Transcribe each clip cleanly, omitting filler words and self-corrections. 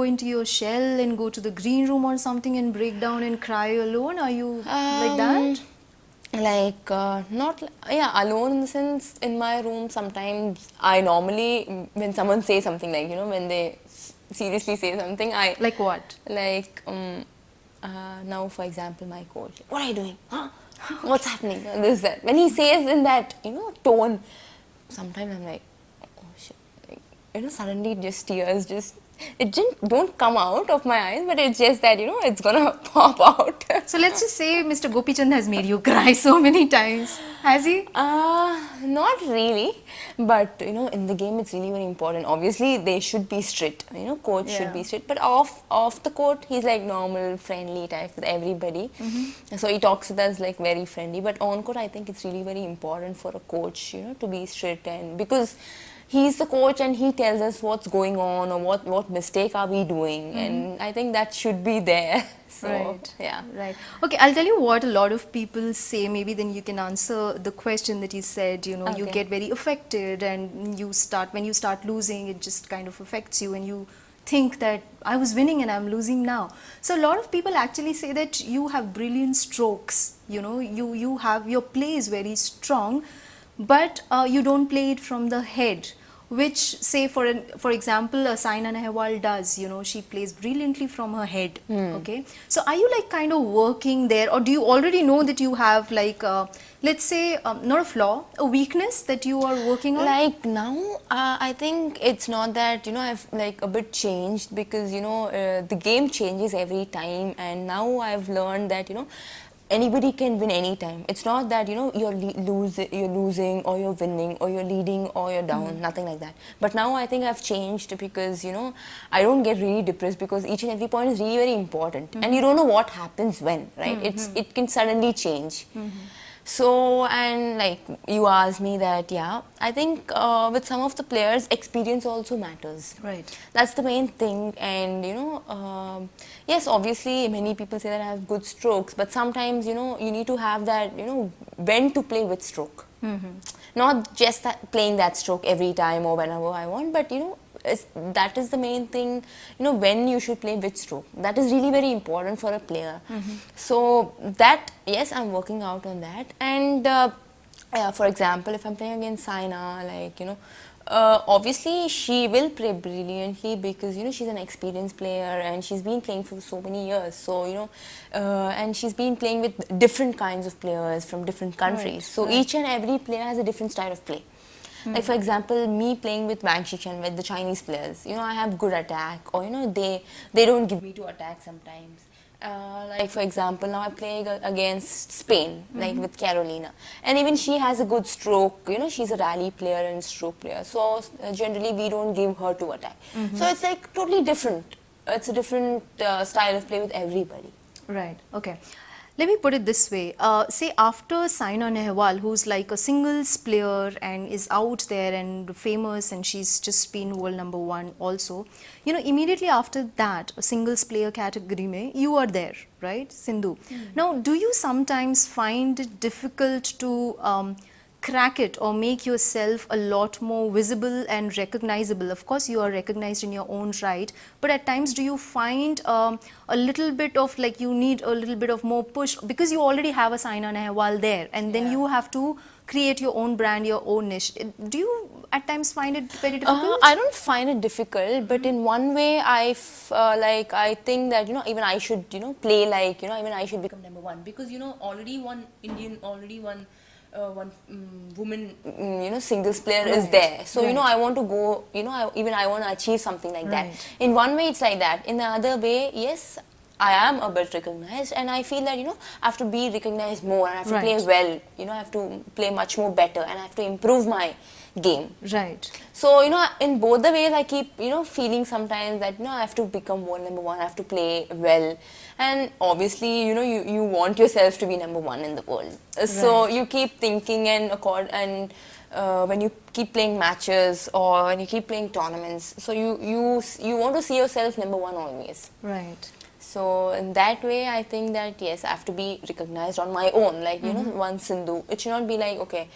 into your shell and go to the green room or something and break down and cry alone? Are you like that? Like not yeah, alone in the sense in my room. Sometimes I normally, when someone says something, like when they seriously say something, I Like what? like now for example my coach, what are you doing, huh? What's happening, this that, when he says in that tone, sometimes I'm like, oh shit, like, suddenly just tears just it don't come out of my eyes, but it's just that it's gonna pop out. So let's just say Mr. Gopichand has made you cry so many times. Has he? Not really, but in the game it's really very important. Obviously, they should be strict. Coach should be strict, but off the court, he's like normal, friendly type with everybody. So he talks with us like very friendly. But on court, I think it's really very important for a coach, to be strict, and because he's the coach and he tells us what's going on or what mistake are we doing, and I think that should be there. So, right. Yeah. Right. Okay, I'll tell you what a lot of people say. Maybe then you can answer the question that he said. You Okay. get very affected, and when you start losing, it just kind of affects you, and you think that I was winning and I'm losing now. So a lot of people actually say that you have brilliant strokes. You have, your play is very strong, but you don't play it from the head, which, say for example, Saina Nehwal does. She plays brilliantly from her head. Okay, so are you like kind of working there, or do you already know that you have like let's say not a flaw, a weakness that you are working on? Like now, I think it's not that I've like a bit changed, because the game changes every time, and now I've learned that anybody can win anytime. It's not that you're losing or you're winning or you're leading or you're down, nothing like that. But now I think I've changed, because I don't get really depressed, because each and every point is really very important, and you don't know what happens when, right? It can suddenly change. So, and like you asked me that, yeah, I think with some of the players, experience also matters. Right. That's the main thing. And yes, obviously many people say that I have good strokes, but sometimes you need to have that when to play which stroke. Not just playing that stroke every time or whenever I want, but that is the main thing, when you should play which stroke. That is really very important for a player. So that, yes, I'm working out on that. And yeah, for example, if I'm playing against Saina, like obviously she will play brilliantly, because she's an experienced player and she's been playing for so many years. So and she's been playing with different kinds of players from different countries. Right, So each and every player has a different style of play. Like for example, me playing with Wang Shichen, with the Chinese players, I have good attack, or they don't give me to attack sometimes. Like for example, now I play against Spain, like with Carolina, and even she has a good stroke. She's a rally player and stroke player, so generally we don't give her to attack. So it's like totally different. It's a different style of play with everybody. Right. Okay. Let me put it this way. Say after Saina Nehwal, who's like a singles player and is out there and famous, and she's just been world #1 also, immediately after that, a singles player category mein, you are there, right? Sindhu. Now, do you sometimes find it difficult to crack it or make yourself a lot more visible and recognizable? Of course, you are recognized in your own right, but at times do you find a little bit of like you need a little bit of more push, because you already have a Saina Nehwal there, and then you have to create your own brand, your own niche. Do you at times find it very difficult? I don't find it difficult, but in one way I think that even I should play like even I should become #1, because already one Indian, already one woman singles player is there. So I want to go, I want to achieve something like that. In one way it's like that. In the other way, yes, I am a bit recognized, and I feel that I have to be recognized more, and I have to play well, I have to play much more better, and I have to improve my game. Right. So in both the ways I keep feeling sometimes that I have to become world #1, I have to play well, and obviously you want yourself to be #1 in the world. So you keep thinking, and when you keep playing matches or when you keep playing tournaments, so you want to see yourself #1 always. Right. So in that way, I think that yes, I have to be recognized on my own, like one Sindhu. It should not be like, okay,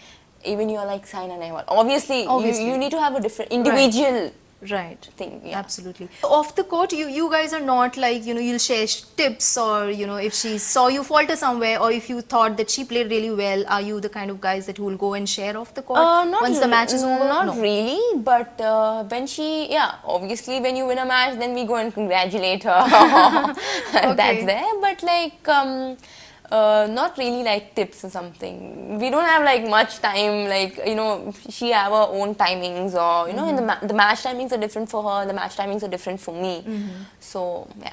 even you're like Saina Nehwal. Obviously. You need to have a different individual Right. thing. Yeah. Absolutely. Off the court, you guys are not like, you'll share tips, or, if she saw you falter somewhere, or if you thought that she played really well, are you the kind of guys that will go and share off the court Not once the match is over? Not No. really, but when obviously when you win a match, then we go and congratulate her. Okay. That's there, but like not really like tips or something. We don't have like much time. Like she have her own timings, or in the match timings are different for her. The match timings are different for me. So yeah.